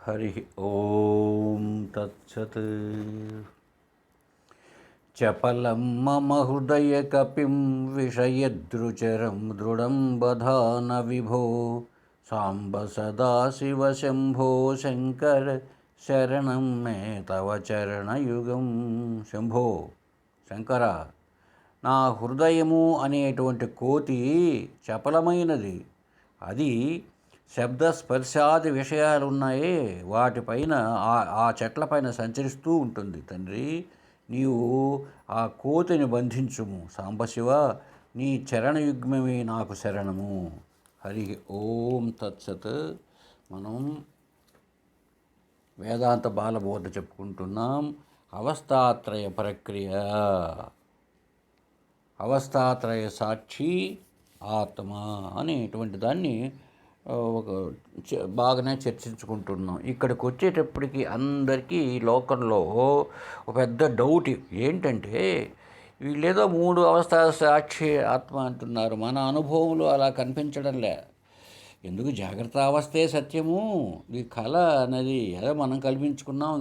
హరి ఓం తత్సత్. చపలం మమ హృదయ కపిం విషయద్రుచరం దృఢం బధాన విభో సాంబ సదాశివ శంభో శంకర శరణం మే తవ చరణయుగం. శంభో శంకర, నా హృదయము అనేటువంటి కోతి చపలమైనది. అది శబ్దస్పర్శాది విషయాలు ఉన్నాయే వాటిపైన ఆ చెట్లపైన సంచరిస్తూ ఉంటుంది. తండ్రి, నీవు ఆ కోతిని బంధించుము. సాంబశివ, నీ చరణయుగ్మమే నాకు శరణము. హరి ఓం తత్సత్. మనం వేదాంత బాలబోధ చెప్పుకుంటున్నాం. అవస్థాత్రయ ప్రక్రియ, అవస్థాత్రయ సాక్షి ఆత్మ అనేటువంటి దాన్ని బాగానే చర్చించుకుంటున్నాం. ఇక్కడికి వచ్చేటప్పటికి అందరికీ లోకంలో ఒక పెద్ద డౌట్ ఏంటంటే, వీళ్ళేదో 3 అవస్థ సాక్షి ఆత్మ అంటున్నారు, మన అనుభవంలో అలా కనిపించడంలే. ఎందుకు? జాగ్రత్త అవస్థే సత్యము, ఈ కళ అనేది ఏదో మనం కల్పించుకున్నాం,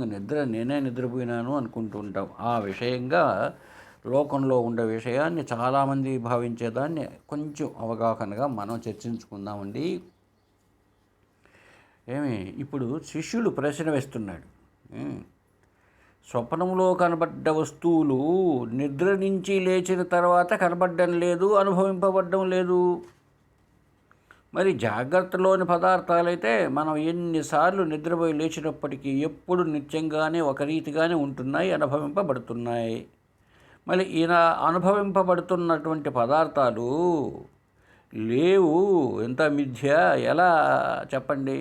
నేనే నిద్రపోయినాను అనుకుంటూ ఉంటాం. ఆ విషయంగా లోకంలో ఉండే విషయాన్ని చాలామంది భావించేదాన్ని కొంచెం అవగాహనగా మనం చర్చించుకుందామండి. ఇప్పుడు శిష్యులు ప్రశ్న వేస్తున్నాడు. స్వప్నంలో కనబడ్డ వస్తువులు నిద్ర నుంచి లేచిన తర్వాత కనబడడం లేదు, అనుభవింపబడడం లేదు. మరి జాగ్రత్తలోని పదార్థాలైతే మనం ఎన్నిసార్లు నిద్రపోయి లేచినప్పటికీ ఎప్పుడు నిత్యంగానే ఒక రీతిగానే ఉంటున్నాయి, అనుభవింపబడుతున్నాయి. మళ్ళీ ఈయన అనుభవింపబడుతున్నటువంటి పదార్థాలు లేవు, ఎంత మిథ్య, ఎలా చెప్పండి?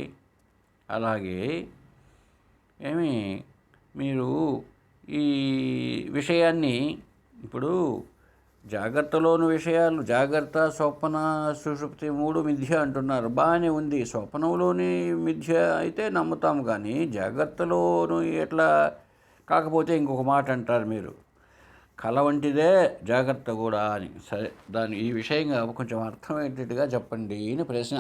అలాగే మీరు ఈ విషయాన్ని ఇప్పుడు జాగ్రత్తలోని విషయాలు, జాగ్రత్త, స్వప్న, సుషుప్తి 3 మిథ్య అంటున్నారు. బాగానే ఉంది. స్వప్నంలోని మిథ్య అయితే నమ్ముతాము, కానీ జాగ్రత్తలోను ఎట్లా? కాకపోతే ఇంకొక మాట అంటారు మీరు, కళ వంటిదే జాగ్రత్త కూడా అని. సరే, ఈ విషయంగా కొంచెం అర్థమయ్యేటట్టుగా చెప్పండి అని ప్రశ్న.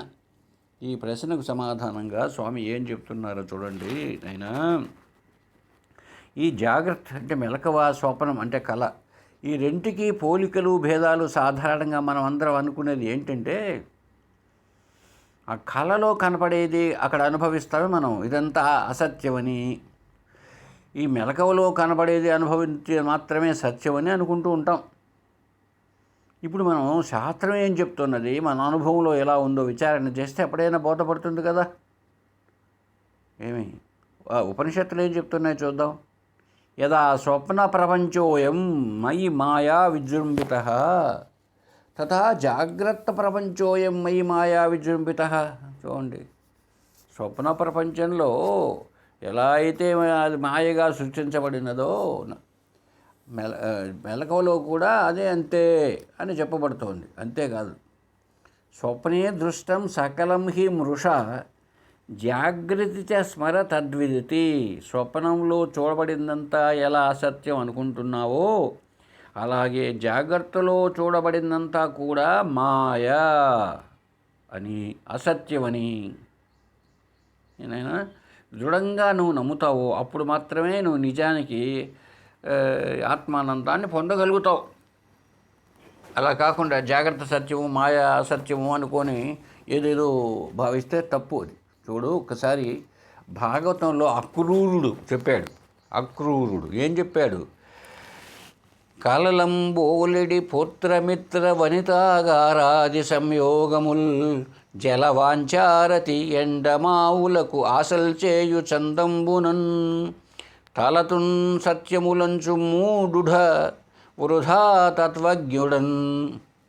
ఈ ప్రశ్నకు సమాధానంగా స్వామి ఏం చెప్తున్నారో చూడండి. అయినా ఈ జాగ్రత్త అంటే మెలకువ, స్వప్నం అంటే కళ, ఈ రెంటికి పోలికలు భేదాలు సాధారణంగా మనం అందరం అనుకునేది ఏంటంటే, ఆ కళలో కనపడేది అక్కడ అనుభవిస్తామే మనం, ఇదంతా అసత్యమని. ఈ మెలకువలో కనబడేది అనుభవించే మాత్రమే సత్యమని అనుకుంటూ ఉంటాం. ఇప్పుడు మనం శాస్త్రం ఏం చెప్తున్నది, మన అనుభవంలో ఎలా ఉందో విచారణ చేస్తే ఎప్పుడైనా బోధపడుతుంది కదా. ఉపనిషత్తులు ఏం చెప్తున్నాయి చూద్దాం. యదా స్వప్న ప్రపంచోయం మయి మాయా విజృంభితః తథా జాగ్రత్త ప్రపంచోయం మయి మాయా విజృంభితః. చూడండి, స్వప్న ప్రపంచంలో ఎలా అయితే అది మాయగా సృష్టించబడినదో, మెలకువలో కూడా అదే అంతే అని చెప్పబడుతోంది. అంతేకాదు, స్వప్నే దృష్టం సకలం హి మృష జాగృతి చ స్మర తద్విదితి. స్వప్నంలో చూడబడిందంతా ఎలా అసత్యం అనుకుంటున్నావో, అలాగే జాగ్రత్తలో చూడబడిందంతా కూడా మాయా అని, అసత్యమని ఏనైనా దృఢంగా నువ్వు నమ్ముతావో అప్పుడు మాత్రమే నువ్వు నిజానికి ఆత్మానందాన్ని పొందగలుగుతావు. అలా కాకుండా జాగ్రత్త సత్యము, మాయా అసత్యము అనుకొని ఏదేదో భావిస్తే తప్పు అది. చూడు, ఒకసారి భాగవతంలో అక్రూరుడు చెప్పాడు. అక్రూరుడు ఏం చెప్పాడు? కలలంబోలెడి పుత్రమిత్ర వనితాగారాది సంయోగముల్ జలవాంచారతి ఎండమావులకు ఆశల్ చేయు చందంబునన్ తలతున్ సత్యములంచు మూఢుఢ వృధా తత్వజ్ఞుడన్.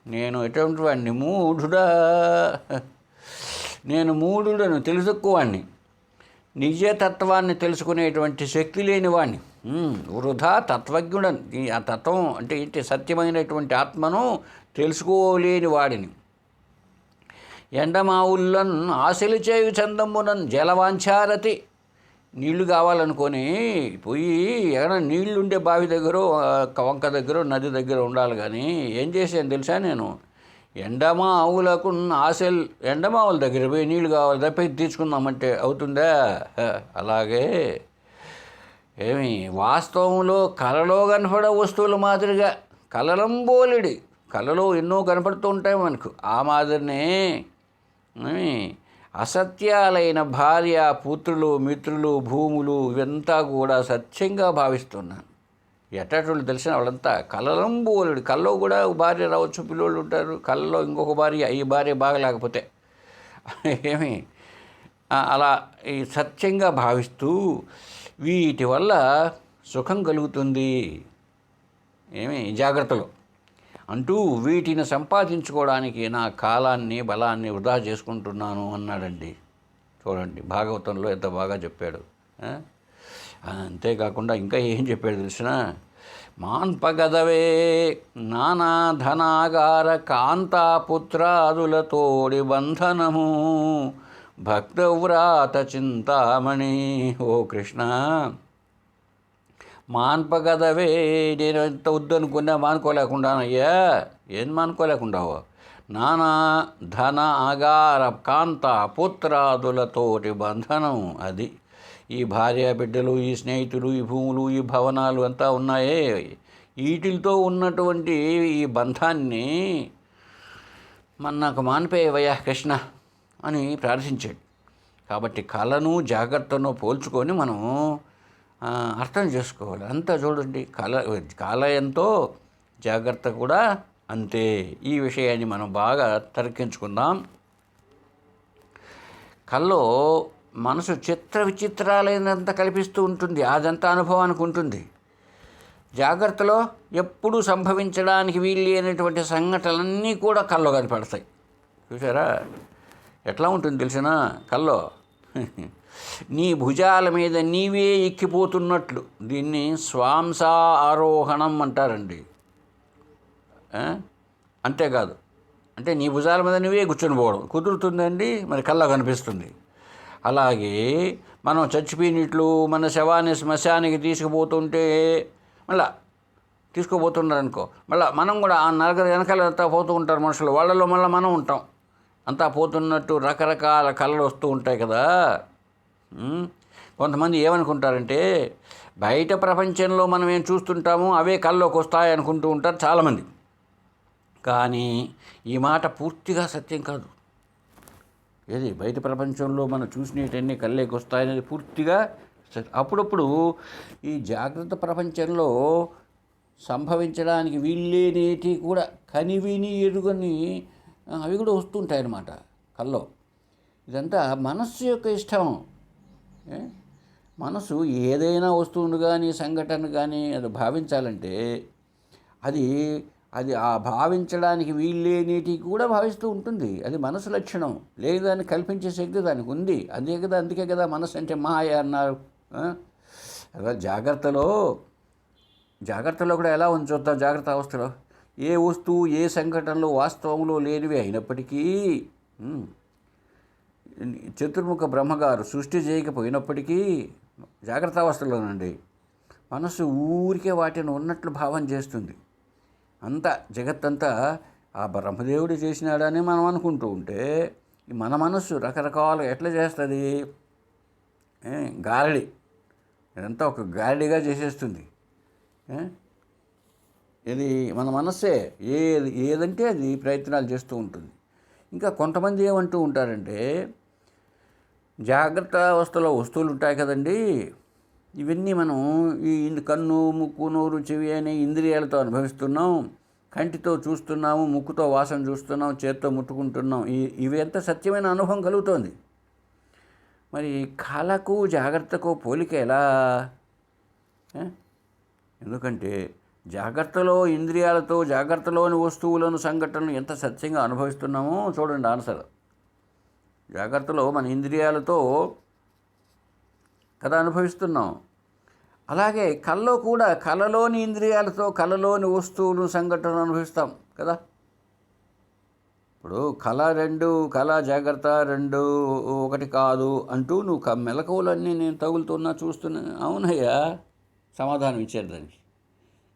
నేను ఎటువంటి వాడిని? మూఢుడా, నేను మూఢుడను, తెలుసుకువాణ్ణి, నిజతత్వాన్ని తెలుసుకునేటువంటి శక్తి లేని వాణ్ణి. వృధా తత్వజ్ఞుడన్, ఆ తత్వం అంటే ఏంటి? సత్యమైనటువంటి ఆత్మను తెలుసుకోలేని వాడిని. ఎండమావుల్లన్ ఆశలు చేయు చందమునన్ జలవాంఛారతి. నీళ్లు కావాలనుకొని పోయి ఏమైనా నీళ్లుండే బావి దగ్గర, వంక దగ్గర, నది దగ్గర ఉండాలి. కానీ ఏం చేశాను తెలుసా? నేను ఎండమావులకు ఆశలు, ఎండమావుల దగ్గర పోయి నీళ్ళు కావాలి తప్పి తీసుకుందామంటే అవుతుందా? అలాగే ఏమి వాస్తవంలో కలలో కనపడే వస్తువుల మాదిరిగా కలలంబోలిడి కలలో ఎన్నో కనపడుతూ ఉంటాయి మనకు. ఆ మాదిరినే అసత్యాలైన భార్య, పుత్రులు, మిత్రులు, భూములు ఇవంతా కూడా సత్యంగా భావిస్తున్నాను. ఎట్టేటోళ్ళు తెలిసిన వాళ్ళంతా కలలంబోలుడు. కల్లో కూడా భార్య రావచ్చు, పిల్లోళ్ళు ఉంటారు. కళ్ళలో ఇంకొక భార్య, ఈ భార్య బాగలేకపోతే ఏమి అలా ఈ సత్యంగా భావిస్తూ వీటి వల్ల సుఖం కలుగుతుంది ఏమి జాగ్రత్తలో అంటూ వీటిని సంపాదించుకోవడానికి నా కాలాన్ని, బలాన్ని వృధా చేసుకుంటున్నాను అన్నాడండి. చూడండి భాగవతంలో ఎంత బాగా చెప్పాడు. అంతేకాకుండా ఇంకా ఏం చెప్పాడు తెలిసిన, మాన్పగదవే నానా ధనాగార కాంతాపుత్రాదులతోడి బంధనము భక్తవ్రాత చింతామణి. ఓ కృష్ణ, మాన్పగదవే, నేను ఎంత వద్దనుకున్నా మానుకోలేకుండానయ్యా. ఏం మానుకోలేకుండావో? నానా ధన ఆగార కాంత పుత్రాదులతోటి బంధనం. అది ఈ భార్య, బిడ్డలు, ఈ స్నేహితులు, ఈ భూములు, ఈ భవనాలు అంతా ఉన్నాయే, వీటితో ఉన్నటువంటి ఈ బంధాన్ని నాకు మానిపోయేవయ్యా కృష్ణ అని ప్రార్థించాడు. కాబట్టి కళను జాగ్రత్తను పోల్చుకొని మనం అర్థం చేసుకోవాలి. అంతా చూడండి, కళ ఎంతో జాగ్రత్త కూడా అంతే. ఈ విషయాన్ని మనం బాగా తర్కించుకుందాం. కల్లో మనసు చిత్ర విచిత్రాలైనంత కల్పిస్తూ ఉంటుంది, అదంతా అనుభవానికి ఉంటుంది. జాగ్రత్తలో ఎప్పుడూ సంభవించడానికి వీలైనటువంటి సంఘటనలన్నీ కూడా కల్లో కనపడతాయి. చూసారా ఎట్లా ఉంటుంది తెలిసినా? కల్లో నీ భుజాల మీద నీవే ఎక్కిపోతున్నట్లు. దీన్ని స్వాంస ఆరోహణం అంటారండి. అంతేకాదు, అంటే నీ భుజాల మీద నువ్వే కూర్చొని పోవడం కుదురుతుందండి, మరి కళ్ళ కనిపిస్తుంది. అలాగే మనం చచ్చిపోయినట్లు మన శవాన్ని శ్మశానికి తీసుకుపోతుంటే, మళ్ళా తీసుకుపోతున్నారనుకో, మళ్ళీ మనం కూడా ఆ నరక వెనకాల అంతా పోతూ ఉంటారు మనుషులు, వాళ్ళలో మళ్ళీ మనం ఉంటాం. అంతా పోతున్నట్టు రకరకాల కళలు వస్తూ ఉంటాయి కదా. కొంతమంది ఏమనుకుంటారంటే బయట ప్రపంచంలో మనం ఏం చూస్తుంటామో అవే కళ్ళలోకి వస్తాయి అనుకుంటూ ఉంటారు చాలామంది. కానీ ఈ మాట పూర్తిగా సత్యం కాదు. ఏది బయట ప్రపంచంలో మనం చూసినవన్నీ కళ్ళకి వస్తాయనేది పూర్తిగా అప్పుడప్పుడు ఈ జాగ్రత్త ప్రపంచంలో సంభవించడానికి వీళ్ళేనేటి కూడా కనివిని ఎరుగని అవి కూడా వస్తుంటాయన్నమాట కల్లో. ఇదంతా మనస్సు యొక్క ఇష్టం. మనసు ఏదైనా వస్తువును కానీ సంఘటన కానీ అది భావించాలంటే అది ఆ భావించడానికి వీళ్ళేనేటి కూడా భావిస్తూ ఉంటుంది. అది మనసు లక్షణం. లేదని కల్పించే శక్తి దానికి ఉంది. అందుకే కదా మనసు అంటే మాయ అన్నారు. అలా జాగ్రత్తలో కూడా ఎలా ఉంది చూద్దాం. జాగ్రత్త అవస్థలో ఏ వస్తువు ఏ సంఘటనలు వాస్తవంలో లేనివి అయినప్పటికీ, చతుర్ముఖ బ్రహ్మగారు సృష్టి చేయకపోయినప్పటికీ జాగ్రత్త అవస్థలోనండి మనసు ఊరికే వాటిని ఉన్నట్లు భావం చేస్తుంది. అంతా జగత్తంతా ఆ బ్రహ్మదేవుడు చేసినాడని మనం అనుకుంటూ ఉంటే మన మనస్సు రకరకాలు ఎట్లా చేస్తుంది? గారడి, ఇదంతా ఒక గారడిగా చేసేస్తుంది. ఇది మన మనస్సే ఏదంటే అది ప్రయత్నాలు చేస్తూ ఉంటుంది. ఇంకా కొంతమంది ఏమంటూ ఉంటారంటే జాగ్రత్త అవస్థలో వస్తువులు ఉంటాయి కదండి, ఇవన్నీ మనం ఈ కన్ను, ముక్కు, నోరు, చెవి అనే ఇంద్రియాలతో అనుభవిస్తున్నాం. కంటితో చూస్తున్నాము, ముక్కుతో వాసన చూస్తున్నాం, చేత్తో ముట్టుకుంటున్నాం. ఇవి ఎంత సత్యమైన అనుభవం కలుగుతోంది. మరి కళకు జాగ్రత్తకు పోలిక ఎలా? ఎందుకంటే జాగ్రత్తలో ఇంద్రియాలతో జాగ్రత్తలోని వస్తువులను సంఘటనలు ఎంత సత్యంగా అనుభవిస్తున్నామో చూడండి ఆన్సర్. జాగ్రత్తలో మన ఇంద్రియాలతో కదా అనుభవిస్తున్నాం. అలాగే కల్లో కూడా కళలోని ఇంద్రియాలతో కళలోని వస్తువులు సంఘటనలు అనుభవిస్తాం కదా. ఇప్పుడు కళ జాగ్రత్త రెండు ఒకటి కాదు అంటూ నువ్వు మెలకువలన్నీ నేను తగులుతున్నా చూస్తున్నా. అవునయ్యా, సమాధానం ఇచ్చారు దానికి.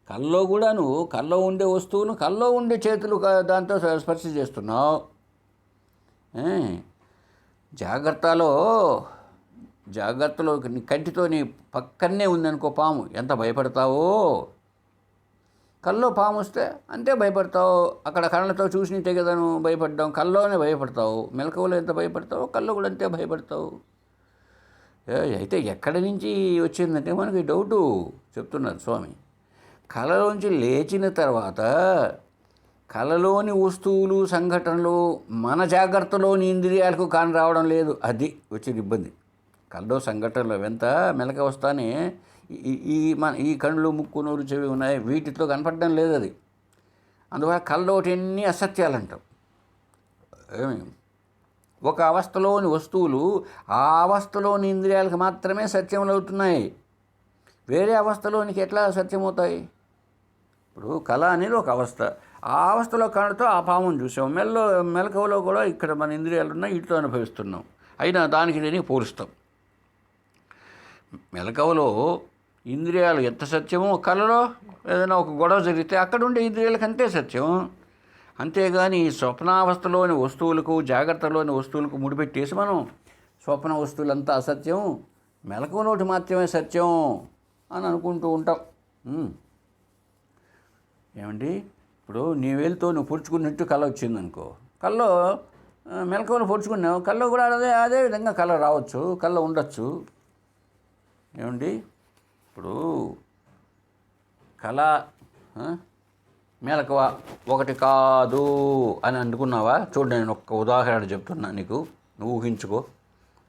కల్లో కూడా నువ్వు కల్లో ఉండే వస్తువును కల్లో ఉండే చేతులు దాంతో స్పర్శ చేస్తున్నావు. జాగ్రత్తలో నీ కంటితో నీ పక్కనే ఉందనుకో పాము, ఎంత భయపడతావో. కల్లో పాము వస్తే అంతే భయపడతావు. అక్కడ కళ్ళతో చూసినట్టే కదా నువ్వు భయపడ్డావు, కల్లోనే భయపడతావు. మెలకువలో ఎంత భయపడతావు, కల్లో కూడా అంతే భయపడతావు. అయితే ఎక్కడి నుంచి వచ్చిందంటే మనకి డౌటు చెప్తున్నారు స్వామి. కళలోంచి లేచిన తర్వాత కళలోని వస్తువులు సంఘటనలు మన జాగ్రత్తలోని ఇంద్రియాలకు కాని రావడం లేదు, అది వచ్చిన ఇబ్బంది. కళ్ళలో సంఘటనలు ఎంత మెలక వస్తానే ఈ కళ్ళు, ముక్కు, నోరు, చెవి ఉన్నాయి, వీటితో కనపడడం లేదు అది. అందువల్ల కళ్ళోటి అన్నీ అసత్యాలు అంటాం. ఒక అవస్థలోని వస్తువులు ఆ అవస్థలోని ఇంద్రియాలకు మాత్రమే సత్యములు అవుతున్నాయి. వేరే అవస్థలోనికి ఎట్లా సత్యమవుతాయి? ఇప్పుడు కళ అనేది ఒక అవస్థ, ఆ అవస్థలో కళ్ళతో ఆ పామును చూసాం, మెలకువలో కూడా ఇక్కడ మన ఇంద్రియాలు ఉన్నాయి, వీటితో అనుభవిస్తున్నాం. అయినా దానికి దీనికి పోలుస్తాం. మెలకువలో ఇంద్రియాలు ఎంత సత్యమో కళలో ఏదైనా ఒక గొడవ జరిగితే అక్కడ ఉండే ఇంద్రియాలకు అంతే సత్యం. అంతేగాని ఈ స్వప్నావస్థలోని వస్తువులకు జాగ్రత్తలోని వస్తువులకు ముడిపెట్టేసి మనం స్వప్న వస్తువులంతా అసత్యం, మెలకువలోటి మాత్రమే సత్యం అని అనుకుంటూ ఉంటాం. ఏమండి, ఇప్పుడు నీ వేలుతో నువ్వు పొడుచుకున్నట్టు కళ వచ్చిందనుకో, కళ్ళలో మెలకువలు పొడుచుకున్నావు, కళ్ళలో కూడా అదే విధంగా కళ రావచ్చు, కళ్ళ ఉండొచ్చు. ఏమండి, ఇప్పుడు కళ మెలకువ ఒకటి కాదు అని అనుకున్నావా? చూడు, నేను ఒక్క ఉదాహరణ చెప్తున్నా నీకు, నువ్వు ఊహించుకో.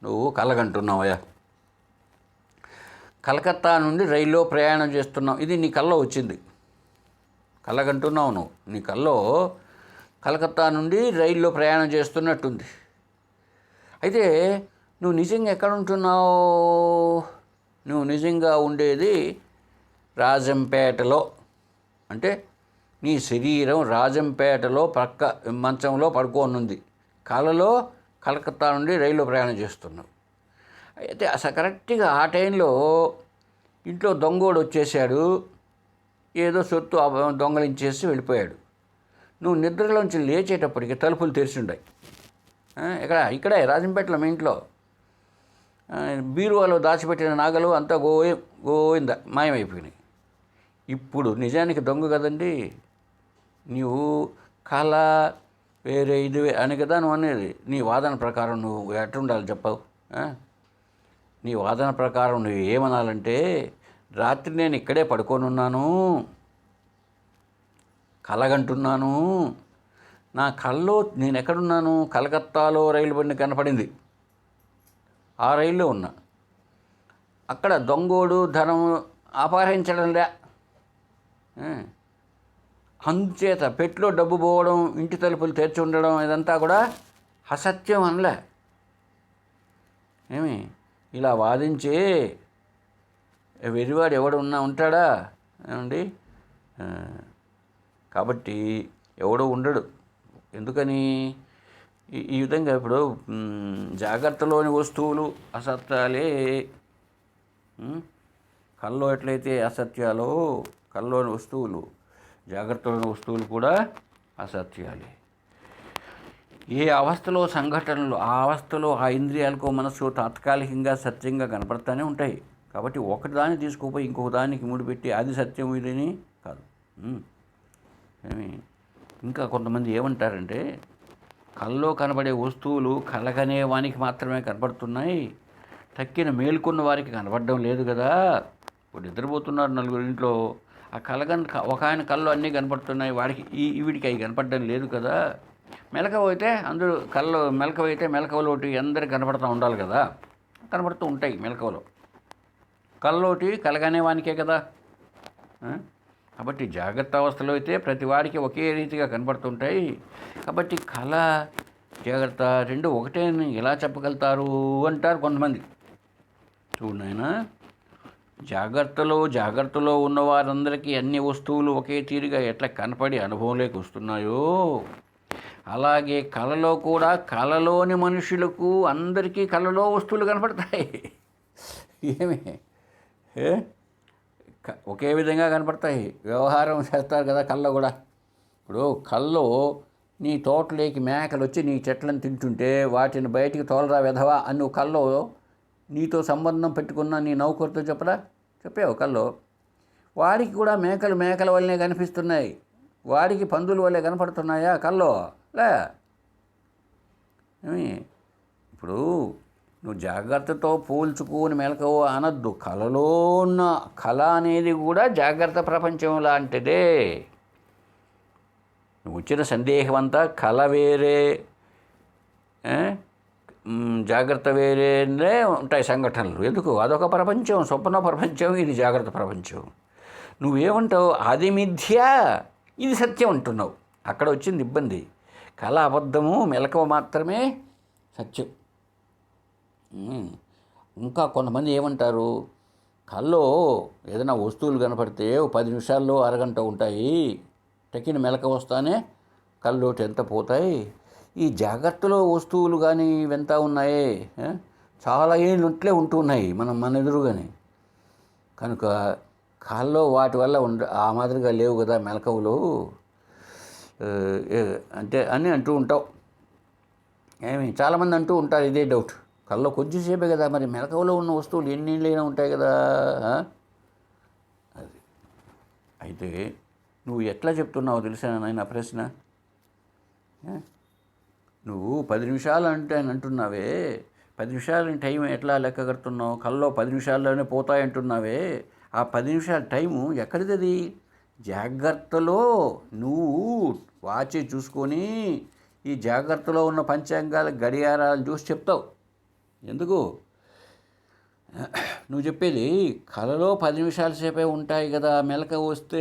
నువ్వు కలగంటున్నావయ్యా, కలకత్తా నుండి రైల్లో ప్రయాణం చేస్తున్నావు, ఇది నీ కల్లో వచ్చింది. కలగంటున్నావు నువ్వు, నీ కల్లో కలకత్తా నుండి రైల్లో ప్రయాణం చేస్తున్నట్టుంది. అయితే నువ్వు నిజంగా ఎక్కడ ఉంటున్నావు? నువ్వు నిజంగా ఉండేది రాజంపేటలో. అంటే నీ శరీరం రాజంపేటలో పక్క మంచంలో పడుకోనుంది, కళలో కలకత్తా నుండి రైల్లో ప్రయాణం చేస్తున్నావు. అయితే అసలు కరెక్ట్గా ఆ టైంలో ఇంట్లో దొంగోడు వచ్చేసాడు, ఏదో సొత్తు దొంగలించేసి వెళ్ళిపోయాడు. నువ్వు నిద్రలోంచి లేచేటప్పటికి తలుపులు తెరిచి ఉన్నాయి. ఇక్కడే రాజంపేటలో మీ ఇంట్లో బీరువాలో దాచిపెట్టిన నాగలు అంతా గోయిందా మాయమైపోయినాయి. ఇప్పుడు నిజానికి దొంగ కదండి నీవు, కళ వేరే ఇది అని కదా నువ్వు అనేది. నీ వాదన ప్రకారం నువ్వు ఎట్లుండాలి చెప్పవు? నీ వాదన ప్రకారం నువ్వు ఏమనాలంటే, రాత్రి నేను ఇక్కడే పడుకోనున్నాను, కలగంటున్నాను, నా కల్లో నేను ఎక్కడున్నాను? కలకత్తాలో రైలు బండి కనపడింది, ఆ రైల్లో ఉన్నా. అక్కడ దొంగోడు ధనం అపహరించడంలే, అందుచేత పెట్టులో డబ్బు పోవడం, ఇంటి తలుపులు తెరిచి ఉండడం, ఇదంతా కూడా అసత్యం అనలే. ఇలా వాదించి వెరివాడు ఎవడు ఉంటాడా? ఏమండి, కాబట్టి ఎవడో ఉండడు. ఎందుకని? ఈ విధంగా ఇప్పుడు జాగ్రత్తలోని వస్తువులు అసత్యాలే, కల్లో ఎట్లయితే అసత్యాలో కల్లోని వస్తువులు, జాగ్రత్తలోని వస్తువులు కూడా అసత్యాలే. ఏ అవస్థలో సంఘటనలు, ఆ అవస్థలో ఆ ఇంద్రియాలకు మనసు తాత్కాలికంగా సత్యంగా కనపడతానే ఉంటాయి. కాబట్టి ఒకదాన్ని తీసుకుపోయి ఇంకొక దానికి ముడిపెట్టి అది సత్యం ఇదని కాదు. ఇంకా కొంతమంది ఏమంటారంటే, కల్లో కనబడే వస్తువులు కలగనే వానికి మాత్రమే కనపడుతున్నాయి, తక్కిన మేల్కొన్న వారికి కనపడడం లేదు కదా. ఇప్పుడు నిద్రపోతున్నారు నలుగురు ఇంట్లో, ఆ ఒక ఆయన కళ్ళు అన్నీ కనపడుతున్నాయి, వాడికి వీడికి అవి కనపడడం లేదు కదా. మెలకువైతే అందరూ మెలకువైతే మెలకువలోటి అందరికి కనపడుతూ ఉండాలి కదా, కనపడుతూ ఉంటాయి మెలకువలో. కల్లోటి కలగనే వానికే కదా. కాబట్టి జాగ్రత్త అవస్థలో అయితే ప్రతి వాడికి ఒకే రీతిగా కనపడుతుంటాయి. కాబట్టి కళ జాగ్రత్త రెండు ఒకటే అని ఎలా చెప్పగలుగుతారు అంటారు కొంతమంది. చూడు నాయనా, జాగ్రత్తలో ఉన్న వారందరికీ అన్ని వస్తువులు ఒకే తీరుగా ఎట్లా కనపడి అనుభవంలోకి వస్తున్నాయో, అలాగే కళలో కూడా కళలోని మనుషులకు అందరికీ కళలో వస్తువులు కనపడతాయి. ఏమి ఒకే విధంగా కనపడతాయి. వ్యవహారం చేస్తారు కదా కళ్ళలో కూడా. ఇప్పుడు కళ్ళలో నీ తోటలోకి మేకలు వచ్చి నీ చెట్లను తింటుంటే వాటిని బయటికి తోలరా వెధవా అని నువ్వు కళ్ళలో నీతో సంబంధం పెట్టుకున్న నీ నౌకరుతో చెప్పావు కళ్ళలో. వాడికి కూడా మేకల వల్లనే కనిపిస్తున్నాయి, వాడికి పందుల వల్లే కనపడుతున్నాయా కళ్ళలో? లే. ఇప్పుడు నువ్వు జాగ్రత్తతో పోల్చుకుని మెలకువ అనద్దు. కళలో ఉన్న కళ అనేది కూడా జాగ్రత్త ప్రపంచం లాంటిదే. నువ్వు వచ్చిన సందేహం అంతా కళ వేరే, జాగ్రత్త వేరేనే ఉంటాయి సంఘటనలు. ఎందుకు? అదొక ప్రపంచం, స్వప్న ప్రపంచం, ఇది జాగ్రత్త ప్రపంచం. నువ్వేమంటావు? అది మిథ్య, ఇది సత్యం అంటున్నావు. అక్కడ వచ్చింది ఇబ్బంది. కళ అబద్ధము, మెలకువ మాత్రమే సత్యం. ఇంకా కొంతమంది ఏమంటారు, కళ్ళలో ఏదైనా వస్తువులు కనపడితే 10 నిమిషాల్లో అరగంట ఉంటాయి, టకిన మెలకువ వస్తానే కళ్ళు ఎంత పోతాయి. ఈ జాగ్రత్తలో వస్తువులు కానీ ఇవంతా ఉన్నాయే చాలా ఏళ్ళుంట్లే ఉంటున్నాయి మన ఎదురుగానే. కనుక కళ్ళలో వాటి వల్ల ఆ మాదిరిగా లేవు కదా మెలకువలు అంటే అని అంటూ ఉంటావు. చాలామంది అంటూ ఉంటారు ఇదే డౌట్. కళ్ళలో కొద్దిసేపే కదా, మరి మెలకువలో ఉన్న వస్తువులు ఎన్నేళ్ళైనా ఉంటాయి కదా. అది అయితే నువ్వు ఎట్లా చెప్తున్నావో తెలిసిన నాయన ప్రశ్న. నువ్వు 10 నిమిషాలు అంటే అని అంటున్నావే, 10 నిమిషాల టైం ఎట్లా లెక్క కడుతున్నావు? కళ్ళలో 10 నిమిషాల్లోనే పోతాయంటున్నావే, ఆ 10 నిమిషాల టైము ఎక్కడిది? అది జాగ్రత్తలో నువ్వు వాచి చూసుకొని ఈ జాగ్రత్తలో ఉన్న పంచాంగాల గడియారాలు చూసి చెప్తావు. ఎందుకు నువ్వు చెప్పేది? కళలో 10 నిమిషాల సేపే ఉంటాయి కదా, మెలకువ వస్తే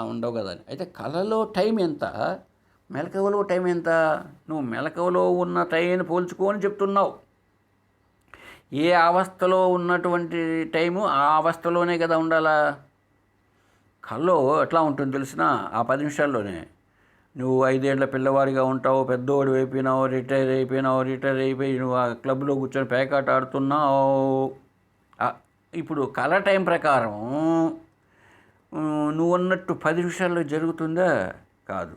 ఉండవు కదా అని. అయితే కళలో టైం ఎంత, మెలకువలో టైం ఎంత? నువ్వు మెలకువలో ఉన్న టైంని పోల్చుకొని చెప్తున్నావు. ఏ అవస్థలో ఉన్నటువంటి టైము ఆ అవస్థలోనే కదా ఉండాలా. కళ్ళలో ఎట్లా ఉంటుంది తెలిసిన? ఆ 10 నిమిషాల్లోనే నువ్వు 5 ఏళ్ల పిల్లవాడిగా ఉంటావు, పెద్దోడు అయిపోయినావు, రిటైర్ అయిపోయి నువ్వు ఆ క్లబ్లో కూర్చొని పేకాట ఆడుతున్నావు. ఇప్పుడు కళ టైం ప్రకారం నువ్వు అన్నట్టు 10 నిమిషాల్లో జరుగుతుందా? కాదు.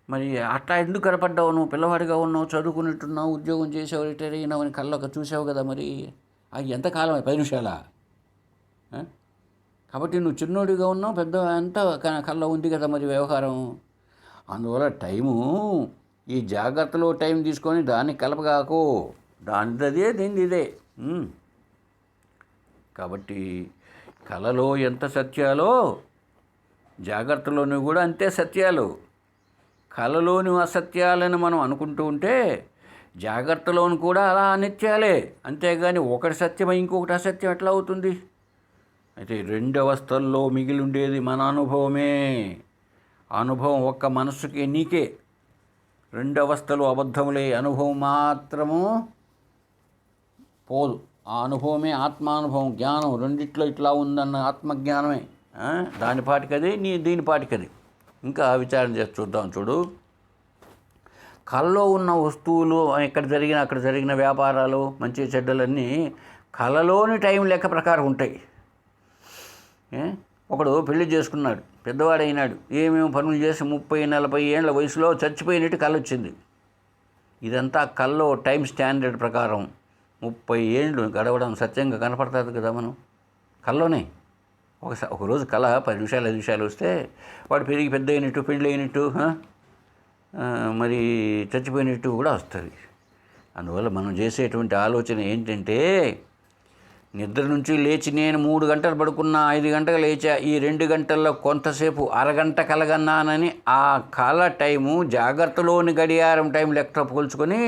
మరి అట్లా ఎందుకు కనపడ్డావు? నువ్వు పిల్లవాడిగా ఉన్నావు, చదువుకున్నట్టున్నావు, ఉద్యోగం చేసావు, రిటైర్ అయినావు అని కళ్ళకు చూసావు కదా. మరి అది ఎంతకాలం? 10 నిమిషాలా? కాబట్టి నువ్వు చిన్నోడిగా ఉన్నావు, పెద్ద అంతా కళ్ళ ఉంది కదా మరి వ్యవహారం. అందువల్ల టైము ఈ జాగ్రత్తలో టైం తీసుకొని దాన్ని కలపగాకు. దానిదే దీనిది ఇదే. కాబట్టి కళలో ఎంత సత్యాలో జాగ్రత్తలోని కూడా అంతే సత్యాలు. కళలోని అసత్యాలని మనం అనుకుంటూ ఉంటే జాగ్రత్తలోని కూడా అలా అనిత్యాలే. అంతేగాని ఒకటి సత్యమై ఇంకొకటి అసత్యం ఎట్లా అవుతుంది? అయితే 2 అవస్థల్లో మిగిలి ఉండేది మన అనుభవమే. అనుభవం ఒక్క మనస్సుకి నీకే. 2 అవస్థలు అబద్ధములే, అనుభవం మాత్రము పోదు. ఆ అనుభవమే ఆత్మానుభవం, జ్ఞానం. రెండిట్లో ఇట్లా ఉందన్న ఆత్మజ్ఞానమే. దాని పాటికది, దీని పాటికది. ఇంకా విచారణ చేసి చూద్దాం. చూడు, కళలో ఉన్న వస్తువులు ఎక్కడ జరిగినా అక్కడ జరిగిన వ్యాపారాలు మంచి చెడ్డలన్నీ కళలోని టైం లెక్క ప్రకారం ఉంటాయి. ఒకడు పెళ్లి చేసుకున్నాడు, పెద్దవాడైనాడు, ఏమేమి పనులు చేసి 30-40 ఏళ్ళ వయసులో చచ్చిపోయినట్టు కళ వచ్చింది. ఇదంతా కళ్ళలో టైం స్టాండర్డ్ ప్రకారం 30 ఏళ్ళు గడవడం సత్యంగా కనపడుతుంది కదా. మనం కళ్ళలోనే ఒకరోజు కళ 10 నిమిషాలు 5 నిమిషాలు వస్తే వాడు పెరిగి పెద్ద అయినట్టు, పెళ్ళి అయినట్టు, మరి చచ్చిపోయినట్టు కూడా వస్తుంది. అందువల్ల మనం చేసేటువంటి ఆలోచన ఏంటంటే, నిద్ర నుంచి లేచి నేను 3 గంటలు పడుకున్నా, 5 గంటలు లేచా, ఈ 2 గంటల్లో కొంతసేపు అరగంట కలగన్నానని ఆ కళ టైము జాగ్రత్తలోని గడియారం టైం లెక్క పోల్చుకొని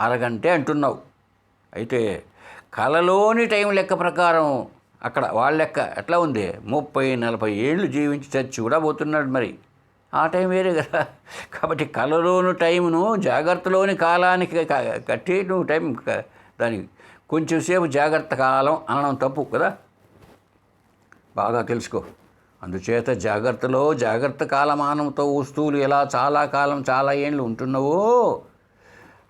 అరగంటే అంటున్నావు. అయితే కళలోని టైం లెక్క ప్రకారం అక్కడ వాళ్ళ లెక్క ఎట్లా ఉంది? 30-40 ఏళ్ళు జీవించి చచ్చి కూడా పోతున్నాడు. మరి ఆ టైం వేరే కదా. కాబట్టి కళలోని టైంను జాగ్రత్తలోని కాలానికి కట్టి నువ్వు టైం దానికి కొంచెం సేపు జాగ్రత్త కాలం అనడం తప్పు కదా. బాగా తెలుసుకో. అందుచేత జాగ్రత్తలో జాగ్రత్త కాలమానంతో వస్తువులు ఎలా చాలా కాలం చాలా ఏళ్ళు ఉంటున్నావో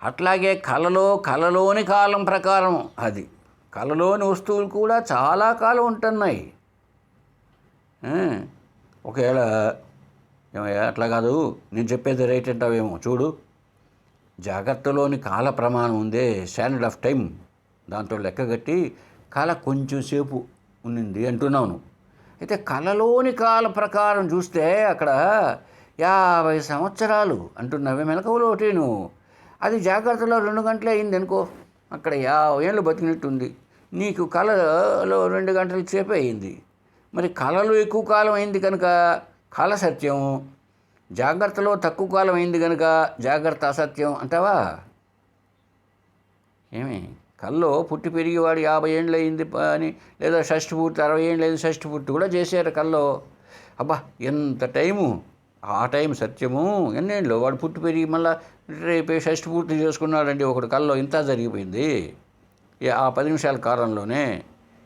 అట్లాగే కళలోని కాలం ప్రకారం అది కళలోని వస్తువులు కూడా చాలా కాలం ఉంటున్నాయి. ఆ? ఒకవేళ ఏమయ్యా అట్లా కాదు, నేను చెప్పేది రైట్ అంటావేమో చూడు, జాగ్రత్తలోని కాల ప్రమాణం ఉందే, స్టాండర్డ్ ఆఫ్ టైం, దాంట్లో లెక్కగట్టి కళ కొంచెం సేపు ఉన్నింది అంటున్నాను. అయితే కళలోని కాల ప్రకారం చూస్తే అక్కడ 50 సంవత్సరాలు అంటున్నావే మెలకువలో ఒకటి నువ్వు, అది జాగ్రత్తలో 2 గంటలే అయింది అనుకో, అక్కడ 50 ఏళ్ళు బతికినట్టుంది. నీకు కళలో 2 గంటల సేపే అయింది. మరి కళలో ఎక్కువ కాలం అయింది కనుక కళ సత్యం, జాగ్రత్తలో తక్కువ కాలం అయింది కనుక జాగ్రత్త అసత్యం అంటావా? ఏమి కల్లో పుట్టి పెరిగేవాడు 50 ఏళ్ళు అయింది అని, లేదా షష్ఠి పూర్తి 60 ఏళ్ళు అయింది, షష్ఠి పూర్తి కూడా చేశారు కల్లో. అబ్బా ఎంత టైము, ఆ టైం సత్యము. ఎన్నేళ్ళు వాడు పుట్టి పెరిగి మళ్ళీ రేపే షష్ఠి పూర్తి చేసుకున్నాడండి ఒకడు కల్లో, ఇంత జరిగిపోయింది ఆ 10 నిమిషాల కాలంలోనే.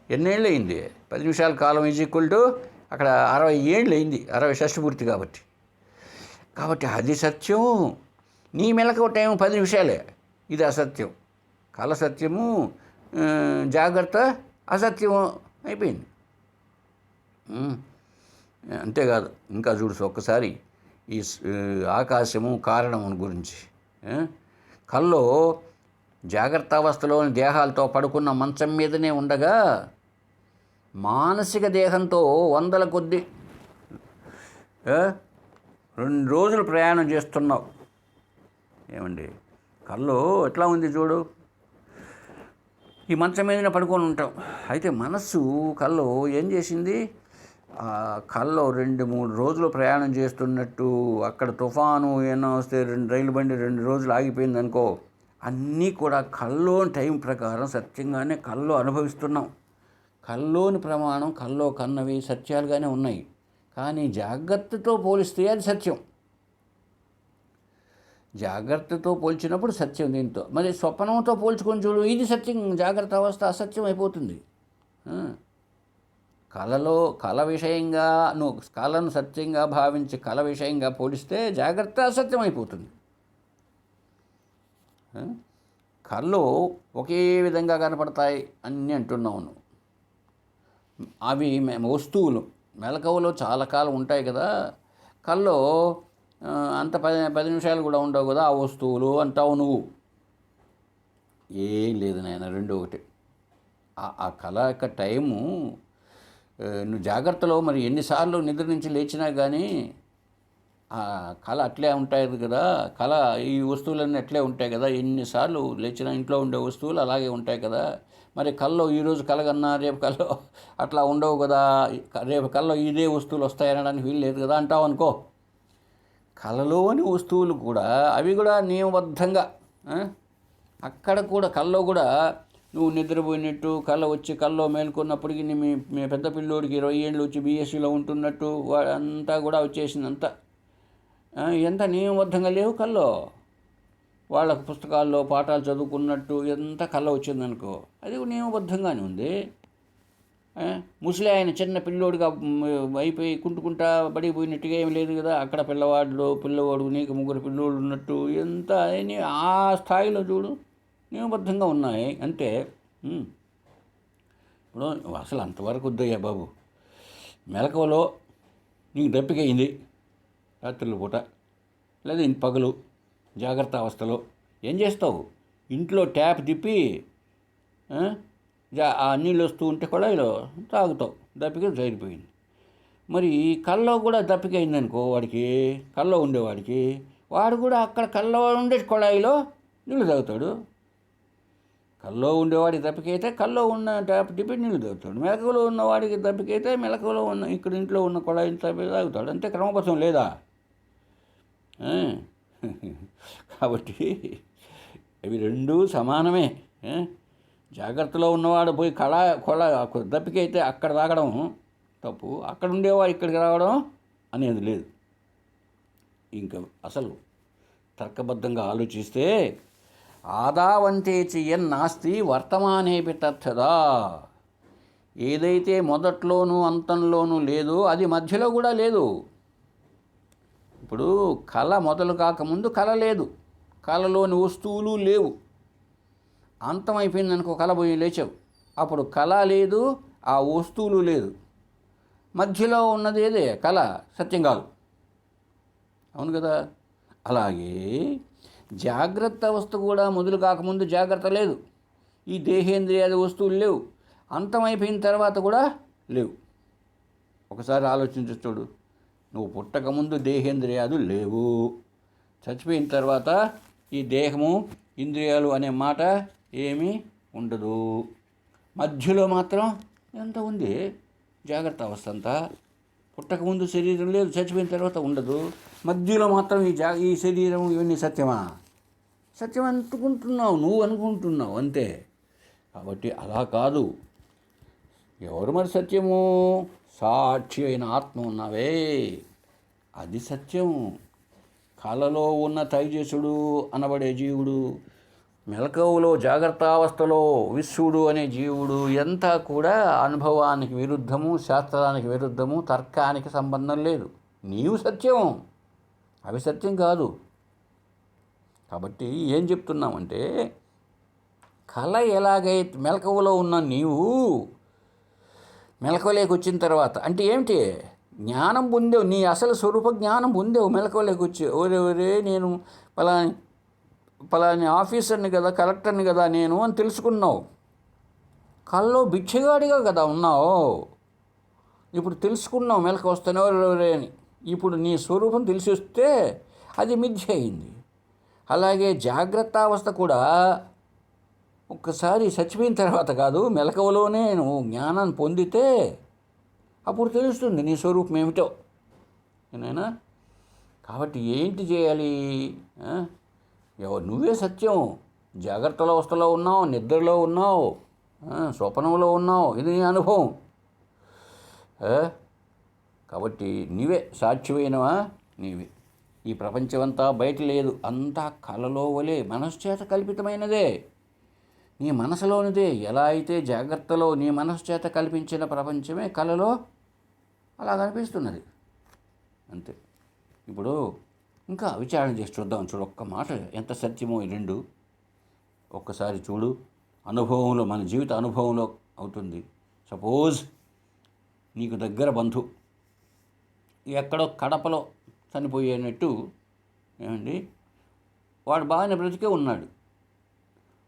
ఎన్నేళ్ళు అయింది? 10 నిమిషాల కాలం ఈజ్ ఈక్వల్ టు అక్కడ 60 ఏళ్ళు అయింది, 60 షష్ఠి పూర్తి కాబట్టి. కాబట్టి అది సత్యం. నీ మెలకు టైం 10 నిమిషాలే, ఇది అసత్యం. కళ సత్యము, జాగ్రత్త అసత్యము అయిపోయింది. అంతేకాదు, ఇంకా చూడు ఒక్కసారి ఈ ఆకాశము కారణము గురించి. కల్లో జాగ్రత్త అవస్థలోని దేహాలతో పడుకున్న మంచం మీదనే ఉండగా మానసిక దేహంతో వందల కొద్ది 2 రోజులు ప్రయాణం చేస్తున్నావు. ఏమండి కల్లో ఎట్లా ఉంది చూడు, ఈ మంచం మీదనే పడుకొని ఉంటాం. అయితే మనస్సు కల్లో ఏం చేసింది, కల్లో 2-3 రోజులు ప్రయాణం చేస్తున్నట్టు, అక్కడ తుఫాను ఏమో వస్తే రైలు బండి 2 రోజులు ఆగిపోయింది అనుకో, అన్నీ కూడా కల్లోని టైం ప్రకారం సత్యంగానే కల్లో అనుభవిస్తున్నాం. కల్లోని ప్రమాణం కల్లో కన్నవి సత్యాలుగానే ఉన్నాయి, కానీ జాగ్రత్తతో పోలిస్తే అది సత్యం. జాగ్రత్తతో పోల్చినప్పుడు సత్యం దీంతో. మరి స్వప్నంతో పోల్చుకొని చూడు, ఇది సత్యం, జాగ్రత్త అవస్థ అసత్యం అయిపోతుంది. కళ విషయంగా నువ్వు కళను సత్యంగా భావించి కళ విషయంగా పోలిస్తే జాగ్రత్త అసత్యం అయిపోతుంది. కళ్ళు ఒకే విధంగా కనపడతాయి అన్నీ అంటున్నావు నువ్వు. అవి వస్తువులు మెలకువలో చాలా కాలం ఉంటాయి కదా, కళ్ళు అంత 10 నిమిషాలు కూడా ఉండవు కదా ఆ వస్తువులు అంటావు నువ్వు. ఏం లేదు నాయన, 2 ఒకటి. ఆ కళ యొక్క టైము నువ్వు జాగ్రత్తలో మరి ఎన్నిసార్లు నిద్ర నుంచి లేచినా కానీ ఆ కళ అట్లే ఉంటాయి కదా, కళ ఈ వస్తువులన్నీ అట్లే ఉంటాయి కదా, ఎన్నిసార్లు లేచినా ఇంట్లో ఉండే వస్తువులు అలాగే ఉంటాయి కదా. మరి కల్లో ఈరోజు కలగన్నా రేపు కల్లో అట్లా ఉండవు కదా, రేపు కల్లో ఇదే వస్తువులు వస్తాయనడానికి వీలు లేదు కదా అంటావు అనుకో. కళలోని వస్తువులు కూడా అవి కూడా నియమబద్ధంగా, అక్కడ కూడా కల్లో కూడా నువ్వు నిద్రపోయినట్టు కళ్ళ వచ్చి కల్లో మేల్కొన్నప్పటికీ మీ పెద్ద పిల్లోడికి 20 ఏళ్ళు వచ్చి బీఎస్సీలో ఉంటున్నట్టు అంతా కూడా వచ్చేసిందంతా. ఎంత నియమబద్ధంగా లేవు కల్లో, వాళ్ళకు పుస్తకాల్లో పాఠాలు చదువుకున్నట్టు ఎంత కళ్ళ వచ్చిందనుకో, అది నియమబద్ధంగానే ఉంది. ముసలి ఆయన చిన్న పిల్లోడిగా అయిపోయి కుంటుకుంటా పడిపోయినట్టుగా ఏం లేదు కదా, అక్కడ పిల్లవాడు నీకు 3 పిల్లోళ్ళు ఉన్నట్టు ఎంత ఆ స్థాయిలో చూడు నియమబద్ధంగా ఉన్నాయి అంతే. ఇప్పుడు అసలు అంతవరకు వద్దయ్యా బాబు. మెలకువలో నీకు దప్పికయింది రాత్రుల పూట లేదా పగలు జాగ్రత్త అవస్థలో ఏం చేస్తావు, ఇంట్లో ట్యాప్ తిప్పి ఆ నీళ్ళు వస్తూ ఉంటే కొళాయిలో తాగుతావు, దప్పిక సరిపోయింది. మరి కల్లో కూడా దప్పిక అయిందనుకో వాడికి, కల్లో ఉండేవాడికి, వాడు కూడా అక్కడ కల్లో ఉండే కొళాయిలో నీళ్ళు తాగుతాడు. కల్లో ఉండేవాడికి దప్పికైతే కల్లో ఉన్న ట్యాప్ తిప్పి నీళ్ళు తాగుతాడు, మెలకువలో ఉన్నవాడికి దప్పికైతే మెలకువలో ఉన్న ఇక్కడ ఇంట్లో ఉన్న కొళాయిని తప్పి తాగుతాడు. అంతే, క్రమబద్ధం లేదా? కాబట్టి అవి 2 సమానమే. జాగ్రత్తలో ఉన్నవాడు పోయి కొళ దప్పికైతే అక్కడ తాగడం తప్పు, అక్కడ ఉండేవాడు ఇక్కడికి రావడం అనేది లేదు. ఇంకా అసలు తర్కబద్ధంగా ఆలోచిస్తే ఆదావంతేచి ఎన్నాస్తి వర్తమానేపి తథదా, ఏదైతే మొదట్లోనూ అంతంలోనూ లేదో అది మధ్యలో కూడా లేదు. ఇప్పుడు కళ మొదలు కాకముందు కళ లేదు, కళలోని వస్తువులు లేవు. అంతం అయిపోయిందనుకో, కళ పోయి లేచావు, అప్పుడు కళ లేదు, ఆ వస్తువులు లేదు. మధ్యలో ఉన్నది ఏదే కళ, సత్యం కాదు. అవును కదా. అలాగే జాగ్రత్త అవస్థ కూడా మొదలు కాకముందు జాగ్రత్త లేదు. ఈ దేహేంద్రియాది వస్తువులు లేవు, అంతమైపోయిన తర్వాత కూడా లేవు. ఒకసారి ఆలోచించి చూడు. నువ్వు పుట్టకముందు దేహేంద్రియాలు లేవు, చచ్చిపోయిన తర్వాత ఈ దేహము ఇంద్రియాలు అనే మాట ఏమీ ఉండదు. మధ్యలో మాత్రం ఎంత ఉంది జాగ్రత్త అవస్థ అంతా. పుట్టకముందు శరీరం లేదు, చచ్చిపోయిన తర్వాత ఉండదు. మధ్యలో మాత్రం ఈ శరీరం ఇవన్నీ సత్యమా? సత్యం అనుకుంటున్నావు, నువ్వు అనుకుంటున్నావు అంతే. కాబట్టి అలా కాదు. ఎవరు మరి సత్యము? సాక్షి అయిన ఆత్మ ఉన్నావే, అది సత్యం. కళలో ఉన్న తైజసుడు అనబడే జీవుడు, మెలకువలో జాగ్రత్తావస్థలో విశ్వడు అనే జీవుడు ఎంత కూడా అనుభవానికి విరుద్ధము, శాస్త్రానికి విరుద్ధము, తర్కానికి సంబంధం లేదు. నీవు సత్యం, అవి సత్యం కాదు. కాబట్టి ఏం చెప్తున్నామంటే, కళ ఎలాగైతే మెలకువలో ఉన్న నీవు మెలకువలోకి వచ్చిన తర్వాత అంటే ఏమిటి? జ్ఞానం పొందేవు, నీ అసలు స్వరూప జ్ఞానం పొందేవు మెలకువలోకి వచ్చి. ఒరే నేను పలాని ఆఫీసర్ని కదా, కలెక్టర్ని కదా నేను అని తెలుసుకున్నావు. కళ్ళలో బిచ్చగాడిగా కదా ఉన్నావు. ఇప్పుడు తెలుసుకున్నావు మెలకు వస్తానే ఒరే అని. ఇప్పుడు నీ స్వరూపం తెలిసి వస్తే అది మిథ్య అయింది. అలాగే జాగ్రత్త అవస్థ కూడా ఒక్కసారి చచ్చిపోయిన తర్వాత కాదు, మెలకువలోనే నువ్వు జ్ఞానాన్ని పొందితే అప్పుడు తెలుస్తుంది నీ స్వరూపం ఏమిటో. నేనైనా కాబట్టి ఏంటి చేయాలి? నువ్వే సత్యం. జాగ్రత్తల అవస్థలో ఉన్నావు, నిద్రలో ఉన్నావు, స్వప్నంలో ఉన్నావు, ఇది నీ అనుభవం. కాబట్టి నీవే సాక్షివైనవా, నీవే. ఈ ప్రపంచమంతా బయట లేదు, అంతా కళలో వలె మనశ్చేత కల్పితమైనదే, నీ మనసులోనిదే. ఎలా అయితే జాగ్రత్తలో నీ మనశ్చేత కల్పించిన ప్రపంచమే కళలో అలా కనిపిస్తున్నది అంతే. ఇప్పుడు ఇంకా విచారణ చేసి చూద్దాం. చూడు, ఒక్క మాట ఎంత సత్యమో ఈ రెండు. ఒక్కసారి చూడు, అనుభవంలో, మన జీవిత అనుభవంలో అవుతుంది. సపోజ్ నీకు దగ్గర బంధు ఎక్కడో కడపలో చనిపోయేనట్టు, ఏమండి, వాడు బాగానే బ్రతికే ఉన్నాడు.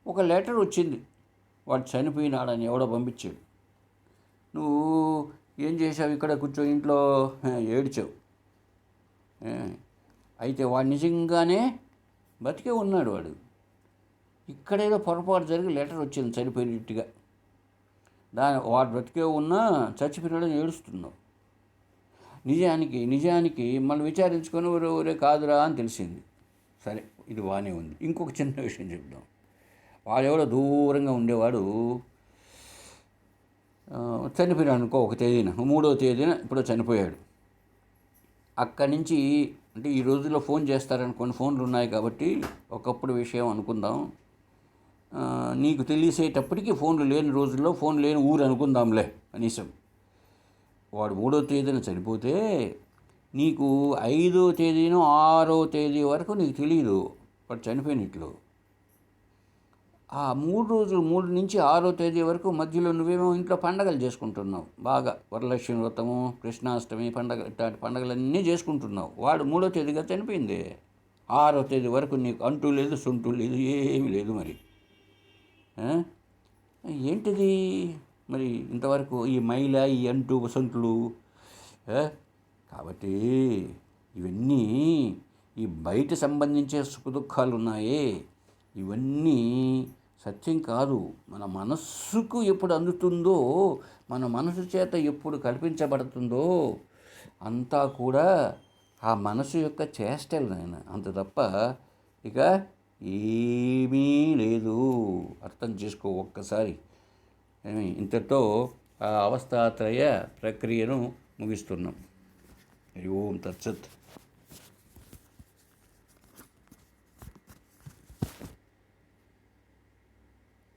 ఒక లెటర్ వచ్చింది, వాడు చనిపోయినాడని ఎవడో పంపించాడు. నువ్వు ఏం చేసావు? ఇక్కడ కూర్చో ఇంట్లో ఏడ్చావు. అయితే వాడు నిజంగానే బతికే ఉన్నాడు. ఇక్కడేదో పొరపాటు జరిగి లెటర్ వచ్చింది చనిపోయినట్టుగా. వాడు బ్రతికే ఉన్నా చచ్చిపోయినాడని ఏడుస్తున్నావు. నిజానికి మళ్ళీ విచారించుకొని ఒరే కాదురా అని తెలిసింది. సరే, ఇది బాగానే ఉంది. ఇంకొక చిన్న విషయం చెప్దాం. వాడెవడో దూరంగా ఉండేవాడు చనిపోయాడు అనుకో, ఒక తేదీన, 3వ తేదీన ఇప్పుడు చనిపోయాడు. అక్కడి నుంచి అంటే ఈ రోజుల్లో ఫోన్ చేస్తారనుకోండి, ఫోన్లు ఉన్నాయి కాబట్టి ఒకప్పుడు విషయం అనుకుందాం. నీకు తెలిసేటప్పటికి ఫోన్లు లేని రోజుల్లో, ఫోన్ లేని ఊరు అనుకుందాంలే కనీసం. వాడు 3వ తేదీన చనిపోతే నీకు 5వ తేదీనో 6వ తేదీ వరకు నీకు తెలియదు వాడు చనిపోయినట్లు. ఆ 3 రోజులు, 3 నుంచి 6వ తేదీ వరకు మధ్యలో నువ్వేమో ఇంట్లో పండగలు చేసుకుంటున్నావు బాగా. వరలక్ష్మి వ్రతము, కృష్ణాష్టమి పండగ, ఇట్లాంటి పండగలన్నీ చేసుకుంటున్నావు. వాడు 3వ తేదీగా చనిపోయింది. 6వ తేదీ వరకు నీకు అంటూ లేదు, సొంటూ లేదు, ఏమీ లేదు. మరి ఏంటిది మరి ఇంతవరకు ఈ మైల, ఈ అంటూ సొంతులు? కాబట్టి ఇవన్నీ ఈ బయట సంబంధించే సుఖ దుఃఖాలు ఉన్నాయే, ఇవన్నీ సత్యం కాదు. మన మనస్సుకు ఎప్పుడు అందుతుందో, మన మనసు చేత ఎప్పుడు కల్పించబడుతుందో అంతా కూడా ఆ మనసు యొక్క చేష్టలు నాయన, అంత తప్ప ఇక ఏమీ లేదు. అర్థం చేసుకో ఒక్కసారి. ఇంతతో ఆ అవస్థాత్రయ ప్రక్రియను ముగిస్తున్నాం. హరి ఓం తత్సత్.